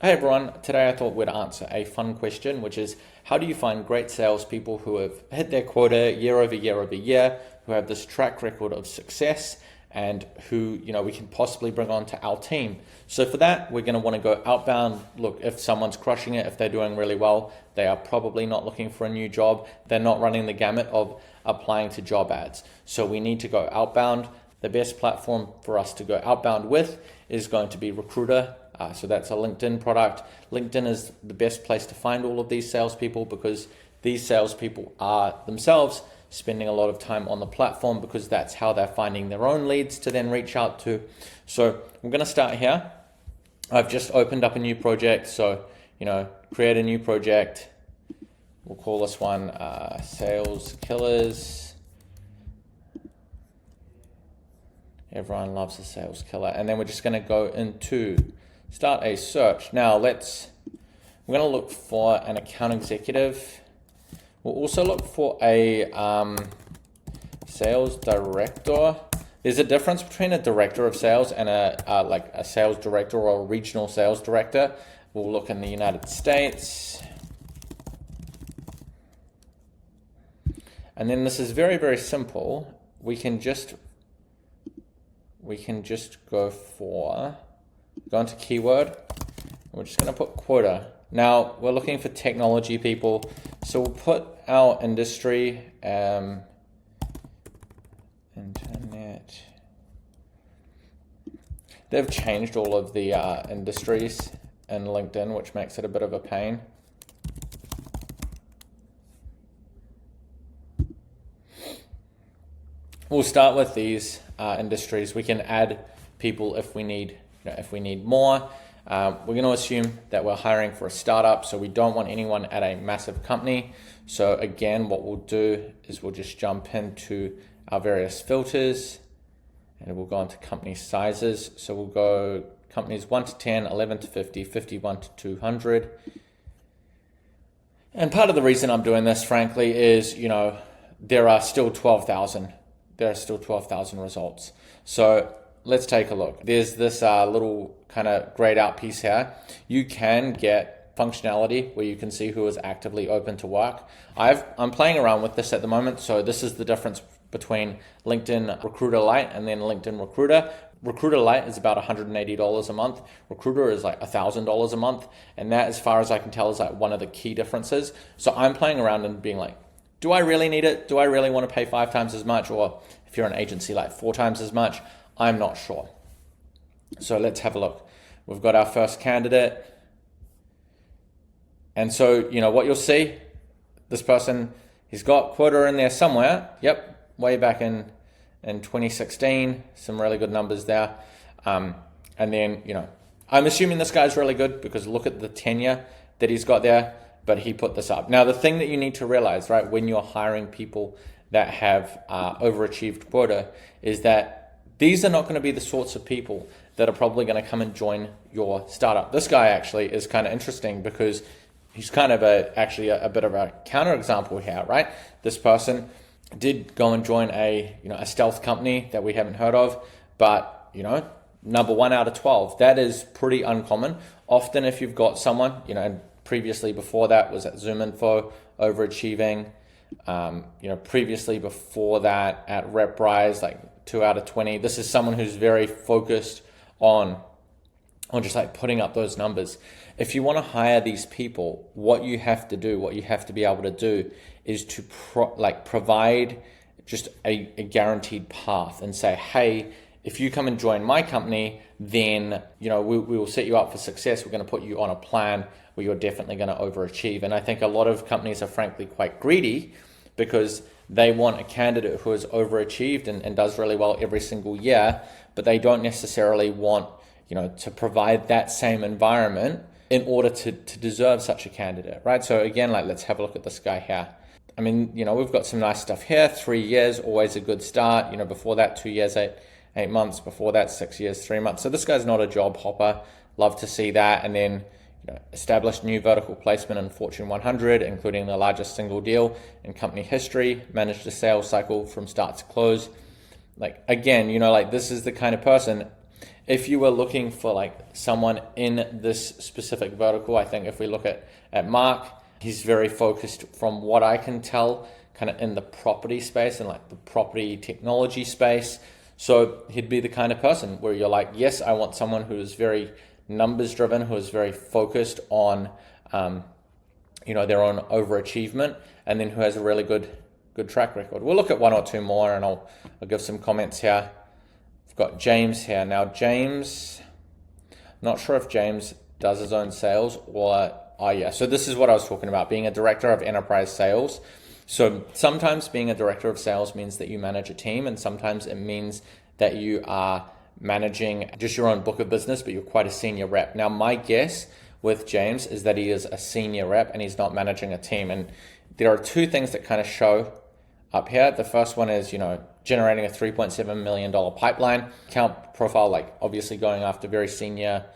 Hey everyone, today I thought we'd answer a fun question, which is how do you find great salespeople who have hit their quota year over year over year, who have this track record of success and who, we can possibly bring on to our team. So for that, we're going to want to go outbound. Look, if someone's crushing it, if they're doing really well, they are probably not looking for a new job. They're not running the gamut of applying to job ads. So we need to go outbound. The best platform for us to go outbound with is going to be Recruiter. So that's a LinkedIn product. LinkedIn is the best place to find all of these salespeople because these salespeople are themselves spending a lot of time on the platform because that's how they're finding their own leads to then reach out to. So we're going to start here. I've just opened up a new project. So, create a new project. We'll call this one Sales Killers. Everyone loves a sales killer. And then we're just going to go into start a search. Now we're going to look for an account executive. We'll also look for a sales director. There's a difference between a director of sales and a sales director or a regional sales director. We'll look in the United States. And then this is very, very simple. We can just go into keyword. We're just going to put quota. Now we're looking for technology people, so we'll put our industry, internet. They've changed all of the industries in LinkedIn, which makes it a bit of a pain. We'll start with these industries. We can add people if we need more. We're going to assume that we're hiring for a startup, so we don't want anyone at a massive company. So again, what we'll do is we'll just jump into our various filters and we'll go into company sizes. So we'll go companies 1 to 10, 11 to 50, 51 to 200. And part of the reason I'm doing this, frankly, is, there are still 12,000. There are still 12,000 results. So let's take a look. There's this little kind of grayed out piece here. You can get functionality where you can see who is actively open to work. I'm playing around with this at the moment. So this is the difference between LinkedIn Recruiter Lite and then LinkedIn Recruiter. Recruiter Lite is about $180 a month. Recruiter is like $1,000 a month. And that, as far as I can tell, is like one of the key differences. So I'm playing around and being like, do I really need it? Do I really want to pay 5 times as much? Or if you're an agency, like 4 times as much? I'm not sure. So let's have a look. We've got our first candidate. And so, what you'll see, this person, he's got quota in there somewhere. Yep, way back in 2016, some really good numbers there. And then, I'm assuming this guy's really good because look at the tenure that he's got there, but he put this up. Now, the thing that you need to realize, right, when you're hiring people that have overachieved quota is that these are not going to be the sorts of people that are probably going to come and join your startup. This guy actually is kind of interesting because he's kind of actually a bit of a counterexample here, right? This person did go and join a stealth company that we haven't heard of, but number 1 out of 12. That is pretty uncommon. Often if you've got someone, and previously before that was at ZoomInfo, overachieving. Previously before that at RepRise, like 2 out of 20. This is someone who's very focused on just like putting up those numbers. If you want to hire these people, what you have to be able to do is to provide just a guaranteed path and say, hey, if you come and join my company, then we will set you up for success. We're going to put you on a plan where you're definitely going to overachieve. And I think a lot of companies are frankly quite greedy because they want a candidate who has overachieved and does really well every single year, but they don't necessarily want to provide that same environment in order to deserve such a candidate, right? So again, let's have a look at this guy here. I mean, we've got some nice stuff here. 3 years, always a good start. Before that, 2 years, 8 months. Before that, 6 years, 3 months. So this guy's not a job hopper. Love to see that. And then established new vertical placement in Fortune 100, including the largest single deal in company history. Managed a sales cycle from start to close. Again, this is the kind of person. if you were looking for like someone in this specific vertical, I think if we look at Mark, he's very focused from what I can tell, kind of in the property space and like the property technology space. So he'd be the kind of person where you're like, yes, I want someone who is very numbers driven, who is very focused on, their own overachievement, and then who has a really good track record. We'll look at one or two more, and I'll give some comments here. I've got James here. Now, James, not sure if James does his own sales or, so this is what I was talking about, being a director of enterprise sales. So sometimes being a director of sales means that you manage a team, and sometimes it means that you are managing just your own book of business, but you're quite a senior rep. Now, my guess with James is that he is a senior rep and he's not managing a team. And there are two things that kind of show up here. The first one is, generating a $3.7 million pipeline, account profile, like obviously going after very senior,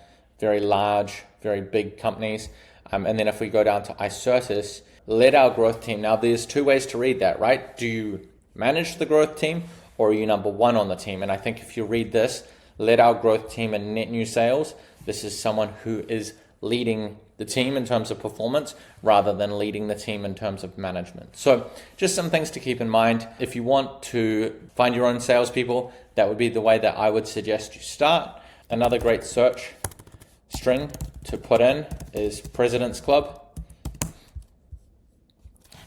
very large, very big companies. And then if we go down to Icertis, led our growth team. Now, there's two ways to read that, right? Do you manage the growth team, or are you number one on the team? And I think if you read this, led our growth team in net new sales, this is someone who is leading the team in terms of performance rather than leading the team in terms of management. So just some things to keep in mind. If you want to find your own salespeople, that would be the way that I would suggest you start. Another great search string to put in is President's Club.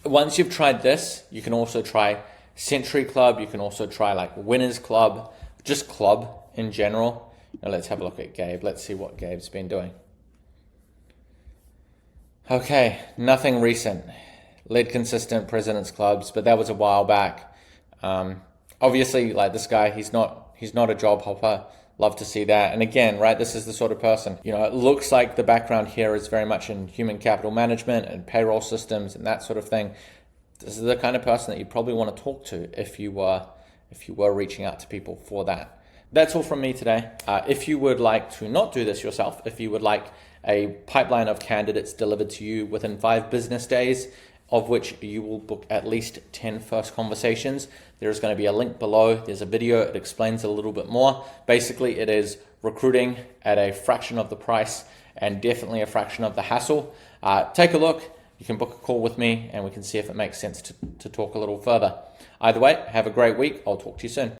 Once you've tried this, you can also try Century Club. You can also try like Winners Club, just club in general. Now let's have a look at Gabe. Let's see what Gabe's been doing. Okay, nothing recent. Led consistent President's Clubs, but that was a while back. Obviously, like this guy, he's not a job hopper. Love to see that. And again, right, this is the sort of person, it looks like the background here is very much in human capital management and payroll systems and that sort of thing. This is the kind of person that you probably want to talk to if you were reaching out to people for that. That's all from me today. If you would like to not do this yourself, if you would like a pipeline of candidates delivered to you within 5 business days, of which you will book at least 10 first conversations, there's going to be a link below. There's a video. It explains a little bit more. Basically, it is recruiting at a fraction of the price and definitely a fraction of the hassle. Take a look. You can book a call with me and we can see if it makes sense to talk a little further. Either way, have a great week. I'll talk to you soon.